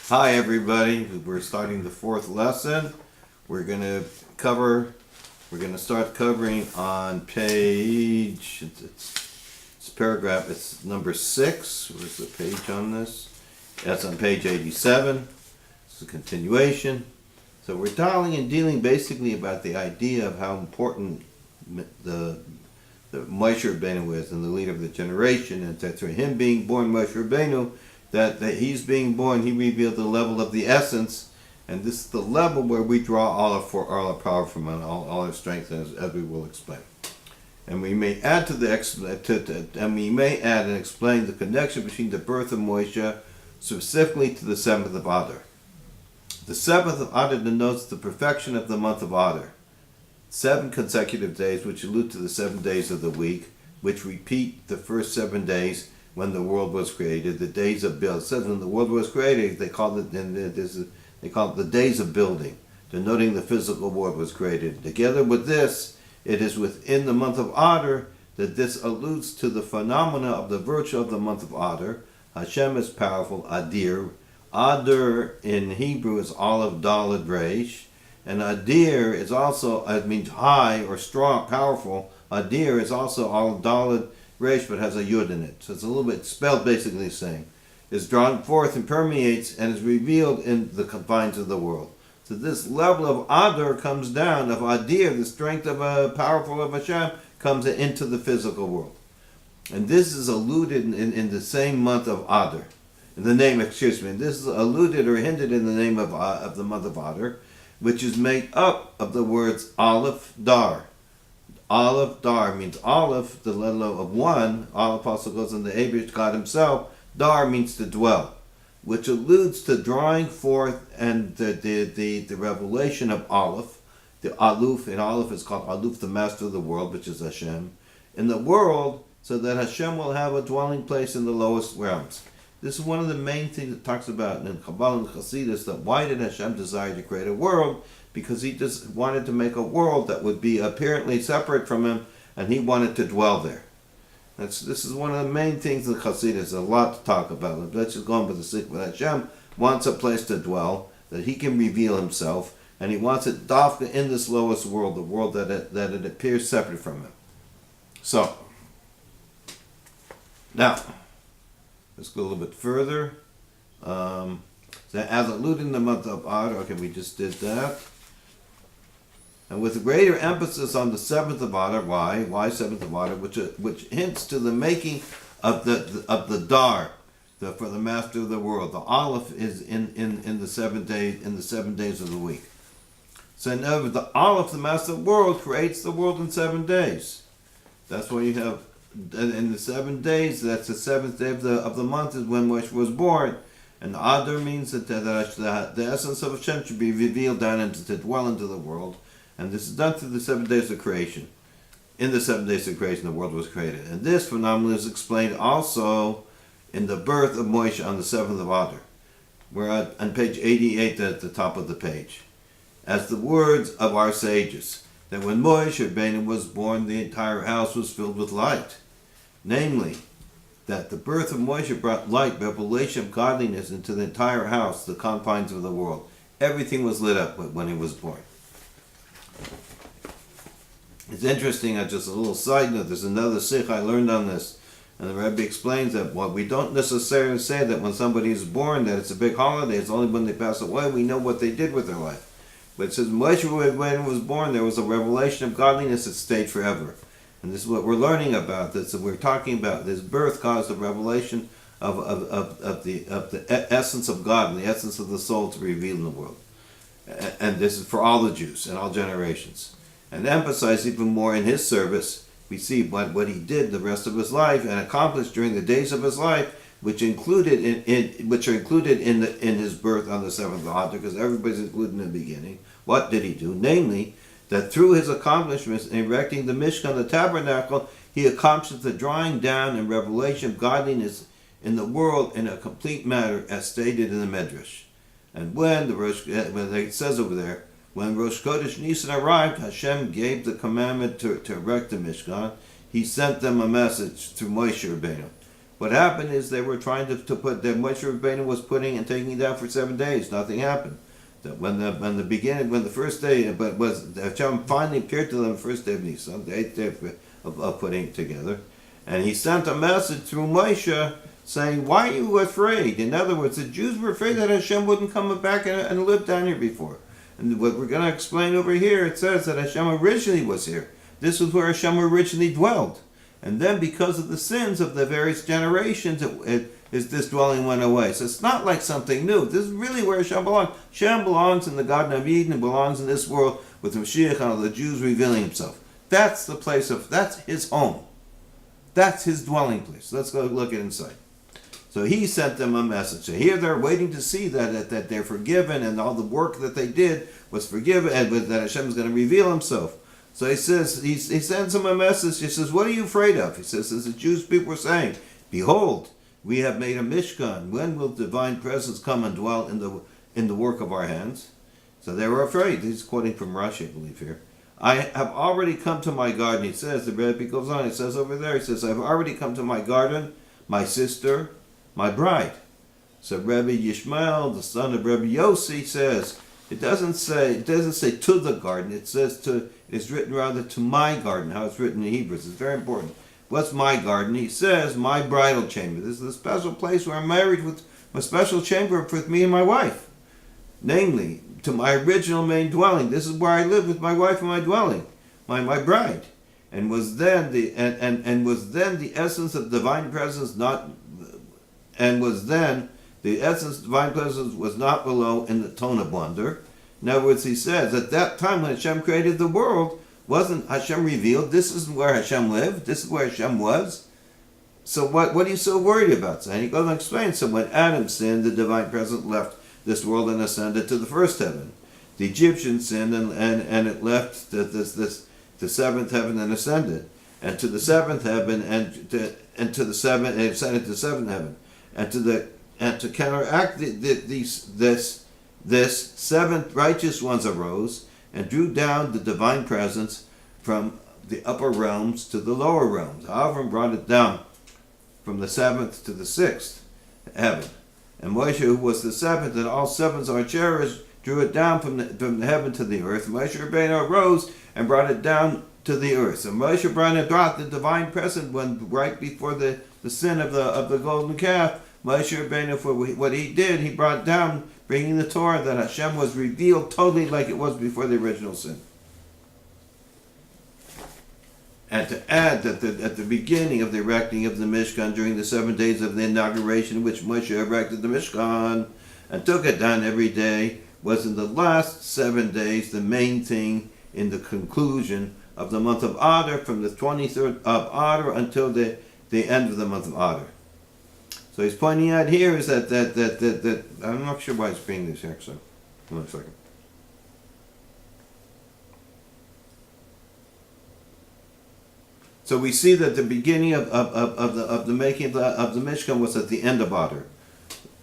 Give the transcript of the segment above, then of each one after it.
Hi everybody, we're starting the fourth lesson. We're going to start covering on page, it's paragraph, it's number 6. Where's the page on this? That's on page 87. It's a continuation. So we're dealing basically about the idea of how important the Moshe Rabbeinu is and the leader of the generation, and that through him being born Moshe Rabbeinu, that he's being born, he revealed the level of the essence, and this is the level where we draw all our power from and all our strength, as we will explain. And we may add and explain the connection between the birth of Moshe, specifically to the 7th of Adar. The 7th of Adar denotes the perfection of the month of Adar. 7 consecutive days, which allude to the 7 days of the week, which repeat the first 7 days when the world was created. The days of building. It says when the world was created, they called it the days of building, denoting the physical world was created. Together with this, it is within the month of Adar that this alludes to the phenomena of the virtue of the month of Adar. Hashem is powerful, Adir. Adar in Hebrew is Aleph Daled Resh, and Adir is also, it means high or strong, powerful. Adir is also Aleph Daled Resh, but has a yud in it, so it's a little bit spelled basically the same. Is drawn forth and permeates and is revealed in the confines of the world. So this level of Adar comes down, of Adir, the strength of a powerful of Hashem, comes into the physical world. And this is alluded in the same month of Adar. This is alluded or hinted in the name of the month of Adar, which is made up of the words Aleph Dar. Aleph Dar means Aleph, the letter of one. Aleph also goes in the Abish, God himself. Dar means to dwell, which alludes to drawing forth and the revelation of Aleph. The Aluf in Aleph is called Aluf, the master of the world, which is Hashem, in the world, so that Hashem will have a dwelling place in the lowest realms. This is one of the main things it talks about in Kabbalah and Chassidus, that why did Hashem desire to create a world? Because he just wanted to make a world that would be apparently separate from him, and he wanted to dwell there. This is one of the main things in Chassidus. There's a lot to talk about. Let's just go on with the secret. Hashem wants a place to dwell, that he can reveal himself, and he wants it dafka in this lowest world, the world that it appears separate from him. So, now, let's go a little bit further. So as alluded in the month of Adar, okay, we just did that. And with greater emphasis on the 7th of Adar, why 7th of Adar, which hints to the making of the Dar, for the master of the world. The Aleph is in the 7 days, in the 7 days of the week. So in other words, the Aleph, the master of the world, creates the world in 7 days. That's why you have in the 7 days. That's the 7th day of the month is when Moshe was born. And Adar means that the essence of Hashem should be revealed down to dwell into the world. And this is done through the 7 days of creation. In the 7 days of creation, the world was created. And this phenomenon is explained also in the birth of Moshe on the 7th of Adar. We're on page 88 at the top of the page. As the words of our sages, that when Moshe Rabbeinu was born, the entire house was filled with light. Namely, that the birth of Moshe brought light, revelation of godliness into the entire house, the confines of the world. Everything was lit up when he was born. It's interesting, just a little side note, there's another sikh I learned on this, and the Rebbe explains that we don't necessarily say that when somebody is born that it's a big holiday. It's only when they pass away we know what they did with their life. But it says Moshe, when he was born, there was a revelation of godliness that stayed forever. And this is what we're learning about. This we're talking about. This birth caused a revelation of the essence of God and the essence of the soul to be revealed in the world. And this is for all the Jews and all generations. And emphasize even more in his service, we see what he did the rest of his life and accomplished during the days of his life, which are included in his birth on the 7th of Adar, because everybody's included in the beginning. What did he do? Namely, that through his accomplishments in erecting the Mishkan, the tabernacle, he accomplished the drawing down and revelation of godliness in the world in a complete manner, as stated in the Medrash. And when it says over there, when Rosh Chodesh Nisan arrived, Hashem gave the commandment to erect the Mishkan. He sent them a message through Moshe Rabbeinu. What happened is they were trying to put, the Moshe Rabbeinu was putting and taking it down for 7 days. Nothing happened. When the first day, but was Hashem finally appeared to them the first day of Nisan, the 8th day of putting it together, and he sent a message through Moshe saying, "Why are you afraid?" In other words, the Jews were afraid that Hashem wouldn't come back and live down here before. And what we're going to explain over here, it says that Hashem originally was here. This was where Hashem originally dwelled. And then because of the sins of the various generations, this dwelling went away. So it's not like something new. This is really where Hashem belongs. Hashem belongs in the Garden of Eden and belongs in this world with Mashiach and the Jews revealing himself. That's the place that's his home. That's his dwelling place. Let's go look at inside. So he sent them a message. So here they're waiting to see that they're forgiven and all the work that they did was forgiven and that Hashem is going to reveal himself. So he says, he sends them a message. He says, "What are you afraid of?" He says, as the Jewish people were saying, "Behold, we have made a Mishkan. When will divine presence come and dwell in the work of our hands?" So they were afraid. He's quoting from Rashi, I believe here. "I have already come to my garden," he says. The Rebbe goes on. He says over there, he says, "I've already come to my garden, my sister, my bride." So Rebbe Yishmael, the son of Rebbe Yossi, says it doesn't say to the garden. It says to. It's written rather to my garden. How it's written in Hebrew. It's very important. What's my garden? He says my bridal chamber. This is a special place where I'm married with a special chamber with me and my wife. Namely, to my original main dwelling. This is where I live with my wife and my dwelling, my bride. And was then the essence of divine presence not. And was then the essence of divine presence was not below in the tone of wonder. In other words, he says, at that time when Hashem created the world, wasn't Hashem revealed? This isn't where Hashem lived. This is where Hashem was. So what are you so worried about? So, and he goes and explains. So when Adam sinned, the divine presence left this world and ascended to the first heaven. The Egyptians sinned and it left the seventh heaven and ascended. And to the seventh heaven and ascended to the seventh heaven. And to counteract this seventh righteous ones arose and drew down the divine presence from the upper realms to the lower realms. Avram brought it down from the seventh to the sixth heaven. And Moshe, who was the seventh, and all sevens are cherished, drew it down from the heaven to the earth. Moshe Rabbeinu arose and brought it down to the earth. So Moshe Rabbeinu brought the divine presence when right before the sin of the golden calf. Moshe Rabbeinu, for what he did, he brought down, bringing the Torah, that Hashem was revealed totally like it was before the original sin. And to add that at the beginning of the erecting of the Mishkan, during the 7 days of the inauguration in which Moshe erected the Mishkan and took it down every day, was in the last 7 days the main thing in the conclusion of the month of Adar, from the 23rd of Adar until the end of the month of Adar. So he's pointing out here is that I'm not sure why he's bringing this here, so one second. So we see that the beginning of the making of the Mishkan was at the end of Adar.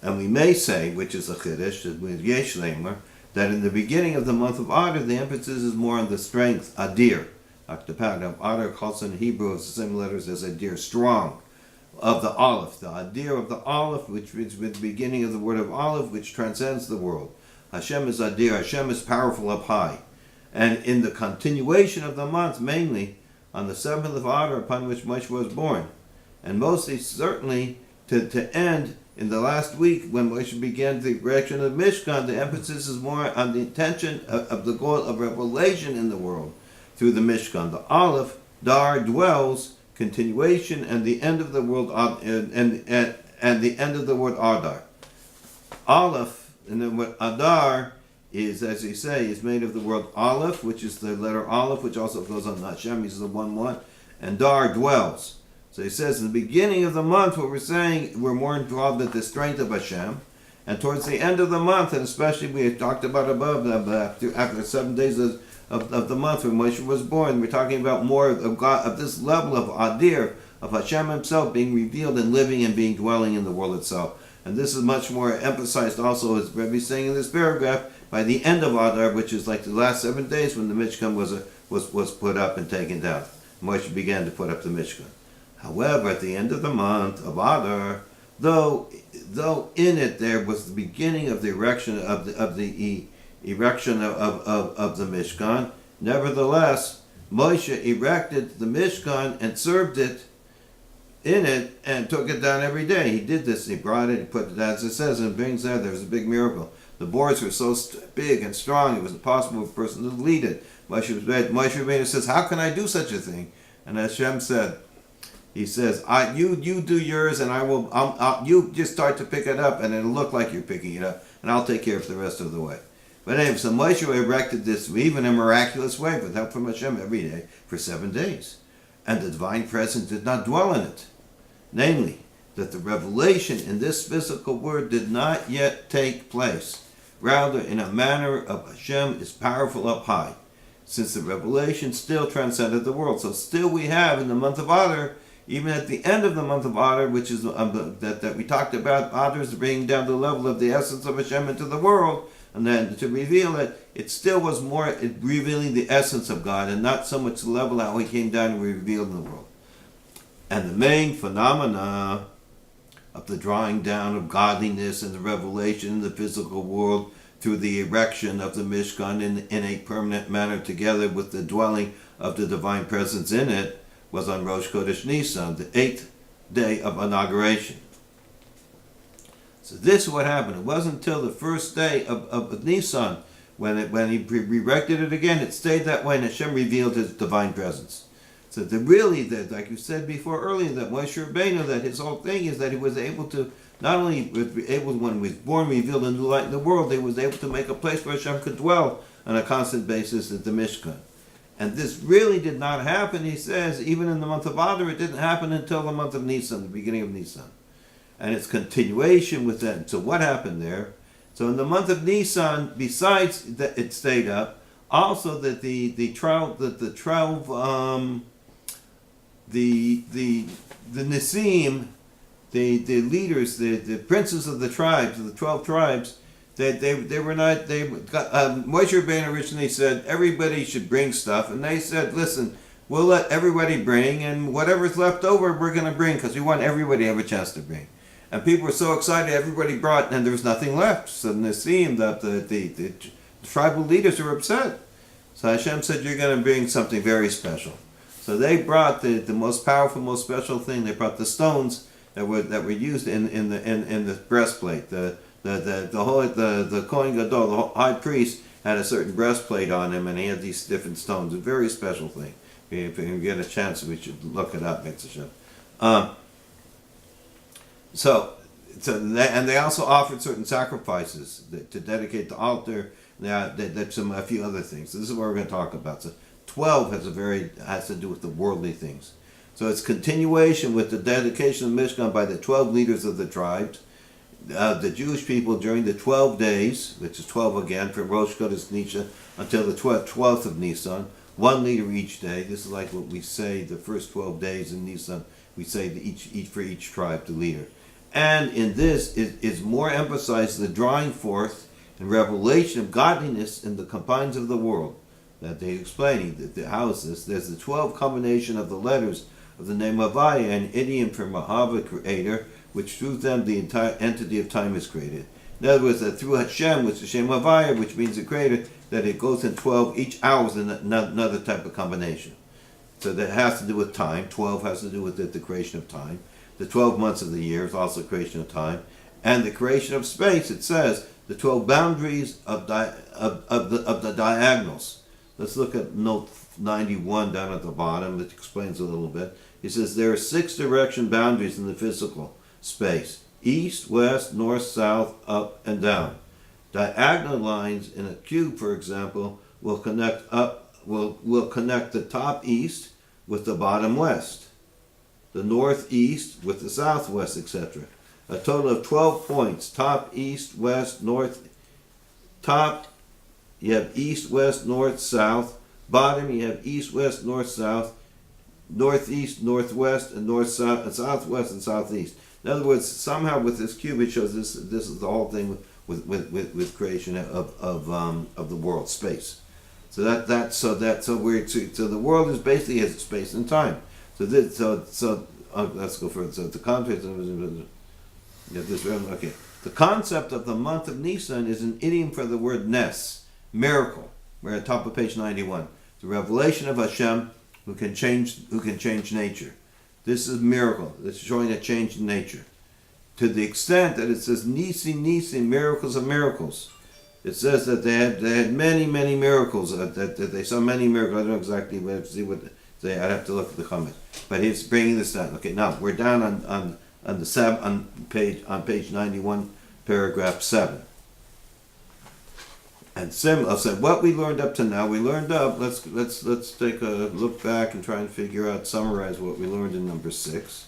And we may say, which is a Chiddush, with Yesh Leimer, that in the beginning of the month of Adar, the emphasis is more on the strength, Adir. Adar calls in Hebrew the same letters as Adir, strong, of the Aleph, the Adir of the Aleph, which is with the beginning of the word of Aleph, which transcends the world. Hashem is Adir, Hashem is powerful up high. And in the continuation of the month, mainly on the 7th of Adar, upon which Moshe was born, and mostly certainly to end in the last week when Moshe began the erection of Mishkan, the emphasis is more on the intention of the goal of revelation in the world through the Mishkan. The Aleph, Dar, dwells, continuation, and the end of the world, and the end of the word Adar. Aleph, and then what Adar is, as you say, is made of the word Aleph, which is the letter Aleph, which also goes on Hashem, he's the 1-1, and Dar, dwells. So he says, in the beginning of the month, what we're saying, we're more involved in the strength of Hashem, and towards the end of the month, and especially we had talked about above, after 7 days of the month when Moshe was born, we're talking about more of God, of this level of Adir, of Hashem himself being revealed and living and being dwelling in the world itself. And this is much more emphasized also, as Rebbe is saying in this paragraph, by the end of Adar, which is like the last 7 days when the Mishkan was put up and taken down. Moshe began to put up the Mishkan. However, at the end of the month of Adar, though in it there was the beginning of the erection of the erection of the Mishkan, nevertheless, Moshe erected the Mishkan and served it in it and took it down every day. He did this. He brought it. He put it, as it says, and brings there. There was a big miracle. The boards were so big and strong, it was impossible for a person to lead it. Moshe Rabbeinu says, "How can I do such a thing?" And Hashem said, He says, "You do yours, and I will. You just start to pick it up, and it'll look like you're picking it up, and I'll take care of the rest of the way." But anyway, so Moshe erected this, even in a miraculous way, with help from Hashem every day for 7 days, and the divine presence did not dwell in it. Namely, that the revelation in this physical world did not yet take place. Rather, in a manner of Hashem is powerful up high, since the revelation still transcended the world. So still we have in the month of Adar, even at the end of the month of Adar, which is that we talked about, Adar is bringing down the level of the essence of Hashem into the world, and then to reveal it, it still was more revealing the essence of God, and not so much the level how He came down and revealed in the world. And the main phenomena of the drawing down of godliness and the revelation in the physical world through the erection of the Mishkan in a permanent manner, together with the dwelling of the divine presence in it, was on Rosh Chodesh Nisan, the 8th day of inauguration. So this is what happened. It wasn't until the first day of Nisan when He erected it again. It stayed that way, and Hashem revealed His divine presence. So that, like you said before earlier, that Moshe Rabbeinu, that his whole thing is that he was able to, not only was able, when he was born, reveal a new light in the world, he was able to make a place where Hashem could dwell on a constant basis at the Mishkan. And this really did not happen, he says, even in the month of Adar. It didn't happen until the month of Nisan, the beginning of Nisan. And its continuation with that. So what happened there? So in the month of Nisan, besides that it stayed up, also that the Nisim, the leaders, the princes of the tribes, of the 12 tribes, they were not, Moshe Rabbeinu originally said everybody should bring stuff, and they said, listen, we'll let everybody bring, and whatever's left over we're going to bring, because we want everybody to have a chance to bring. And people were so excited, everybody brought, and there was nothing left. So Nisim, the tribal leaders were upset. So Hashem said, you're going to bring something very special. So they brought the most powerful, most special thing. They brought the stones that were used in the breastplate. The Kohen Gadol, the high priest, had a certain breastplate on him, and he had these different stones. A very special thing. If you get a chance, we should look it up. And they also offered certain sacrifices to dedicate the altar. That's a few other things. So this is what we're going to talk about. So 12 has to do with the worldly things. So it's continuation with the dedication of Mishkan by the 12 leaders of the tribes, the Jewish people during the 12 days, which is 12 again, from Rosh Chodesh Nisan until the 12th of Nisan, one leader each day. This is like what we say the first 12 days in Nisan. We say each for each tribe, the leader. And in this is more emphasized the drawing forth and revelation of godliness in the confines of the world. That they're explaining how is this? There's the 12 combination of the letters of the name Havaya, an idiom for Mahava, creator, which through them the entire entity of time is created. In other words, that through Hashem, which is Shem Havaya, which means the creator, that it goes in 12, each hour is another type of combination. So that has to do with time. 12 has to do with the creation of time. The 12 months of the year is also creation of time. And the creation of space, it says, the 12 boundaries of the diagonals. Let's look at note 91 down at the bottom. It explains a little bit. It says there are 6 direction boundaries in the physical space: east, west, north, south, up, and down. Diagonal lines in a cube, for example, will connect the top east with the bottom west, the northeast with the southwest, etc. A total of 12 points: top, east, west, north. Top, you have east, west, north, south. Bottom, you have east, west, north, south, northeast, northwest, and north, south, and southwest, and southeast. In other words, somehow with this cube, it shows this is the whole thing with creation of the world, space. So the world is basically has space and time. So let's go further. So the context okay. The concept of the month of Nisan is an idiom for the word nes, miracle. We're at the top of page 91. The revelation of Hashem who can change nature. This is miracle. It's showing a change in nature. To the extent that it says Nisi, Nisi, miracles of miracles. It says that they had many miracles. That they saw many miracles. I don't know exactly. We have to see what they. I'd have to look at the comments. But he's bringing this down. Okay, now we're down on page 91, paragraph 7. And similar. So what we learned up to now, Let's take a look back and try and summarize what we learned in number 6.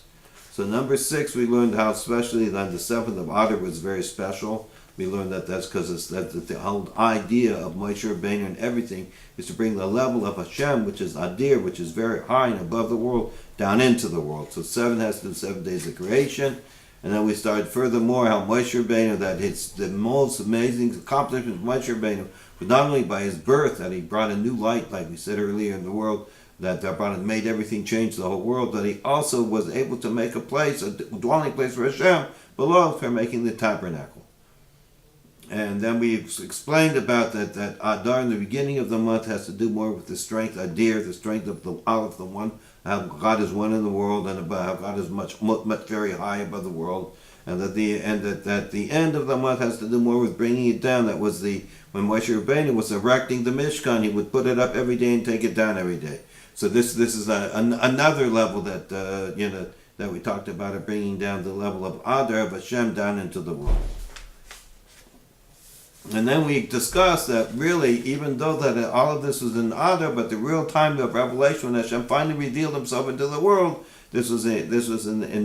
So number 6, we learned how especially on the 7th of Adar was very special. We learned that that's because the whole idea of Moshe Rabbeinu and everything is to bring the level of Hashem, which is Adir, which is very high and above the world, down into the world. So 7 has to do 7 days of creation. And then we started furthermore how Moshe Rabbeinu, that it's the most amazing accomplishment of Moshe Rabbeinu was not only by his birth, that he brought a new light, like we said earlier, in the world, that made everything change the whole world, that he also was able to make a dwelling place for Hashem below for making the tabernacle. And then we explained about that Adar in the beginning of the month has to do more with the strength, Adir, the strength of the Aleph, the one, how God is one in the world, and about how God is much very high above the world, and that the end of the month has to do more with bringing it down. That was when Moshe Rabbeinu was erecting the Mishkan, he would put it up every day and take it down every day. So this is another level that that we talked about, of bringing down the level of Adar of Hashem down into the world. And then we discussed that really, even though that all of this was in Adar, but the real time of revelation when Hashem finally revealed Himself into the world, this was in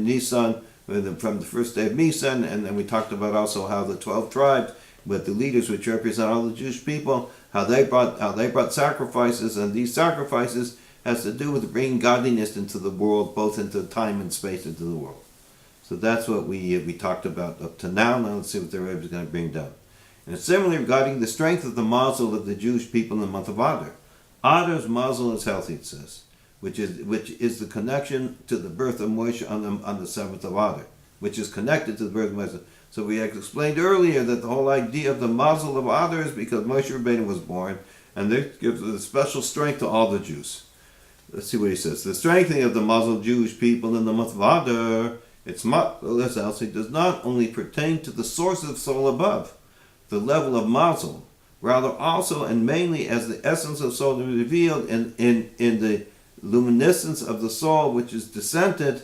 Nisan, from the first day of Nisan. And then we talked about also how the 12 tribes, with the leaders which represent all the Jewish people, how they brought sacrifices, and these sacrifices has to do with bringing godliness into the world, both into time and space into the world. So that's what we talked about up to now. Now let's see what the Rebbe is going to bring down. And similarly, regarding the strength of the mazel of the Jewish people in the month of Adar. Adar's mazel is healthy, it says, which is the connection to the birth of Moshe on the 7th of Adar, which is connected to the birth of Moshe. So we explained earlier that the whole idea of the mazel of Adar is because Moshe Rabbeinu was born, and this gives a special strength to all the Jews. Let's see what he says. The strengthening of the mazel of Jewish people in the month of Adar, it does not only pertain to the source of soul above, the level of mazel, rather also and mainly as the essence of soul is revealed in the luminescence of the soul, which is descended,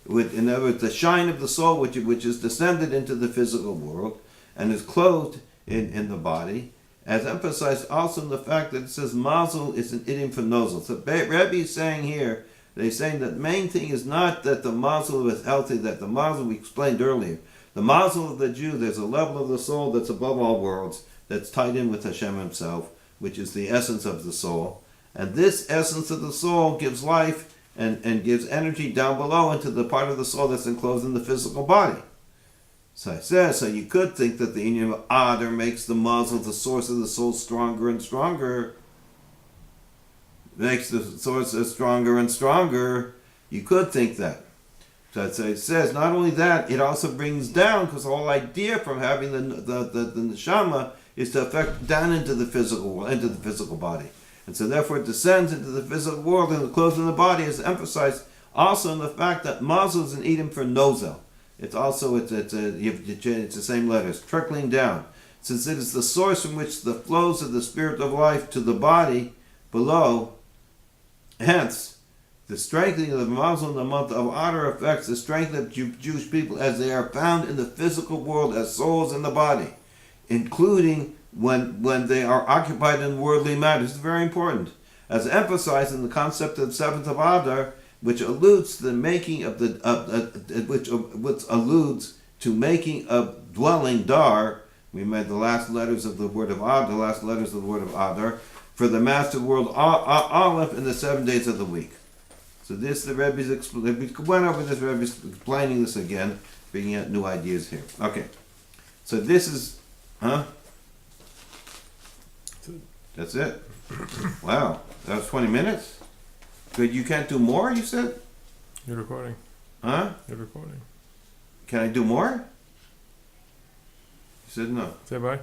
in other words, the shine of the soul which is descended into the physical world and is clothed in the body, as emphasized also in the fact that it says mazel is an idiom for nozel. So Rebbe is saying here, they're saying that the main thing is not that the mazel is healthy, that the mazel we explained earlier. The mazel of the Jew, there's a level of the soul that's above all worlds, that's tied in with Hashem Himself, which is the essence of the soul. And this essence of the soul gives life and gives energy down below into the part of the soul that's enclosed in the physical body. So I said, so you could think that the union of Adar makes the mazel, the source of the soul, stronger and stronger. Makes the source stronger and stronger. You could think that. So it says not only that, it also brings down, because the whole idea from having the neshama is to affect down into the physical world, into the physical body. And so therefore it descends into the physical world, and the clothes in the body is emphasized also in the fact that mazel is an idiom for nozel. It's also it's the same letters, trickling down. Since it is the source from which the flows of the spirit of life to the body below, hence the strengthening of the mazel in the month of Adar affects the strength of Jewish people as they are found in the physical world as souls in the body, including when they are occupied in worldly matters. It's very important. As emphasized in the concept of the 7th of Adar, which alludes to the making of which alludes to making of dwelling dar. We made the last letters of the word of Adar, for the master world Aleph in the 7 days of the week. So this the Rebbe's we went over this. Rebbe's explaining this again, bringing out new ideas here. Okay, so this is That's it. Wow, that was 20 minutes. Good, you can't do more. You said You're recording. Huh? They're recording. Can I do more? He said no. Say bye.